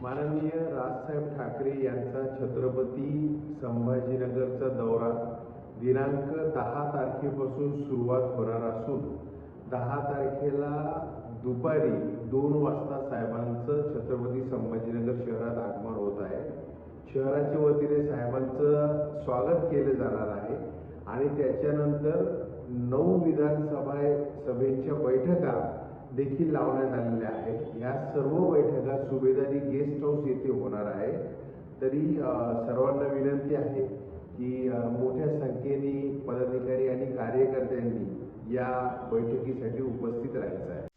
माननीय राजसाहेब ठाकरे यांचा छत्रपती संभाजीनगरचा दौरा दिनांक 10 तारखेपासून सुरुवात होणार असून 10 तारखेला दुपारी 2 वाजता साहेबांचं छत्रपती संभाजीनगर शहरात आगमन होत आहे। शहराच्या वतीने साहेबांचं स्वागत केले जाणार आहे आणि त्याच्यानंतर 9 विधानसभेच्या बैठका देखील लावण्यात आलेल्या आहेत। या सर्व बैठका सुभेदारी गेस्ट हाऊस येथे होणार आहे। तरी सर्वांना विनंती आहे की मोठ्या संख्येने पदाधिकारी आणि कार्यकर्त्यांनी या बैठकीसाठी उपस्थित राहायचं आहे।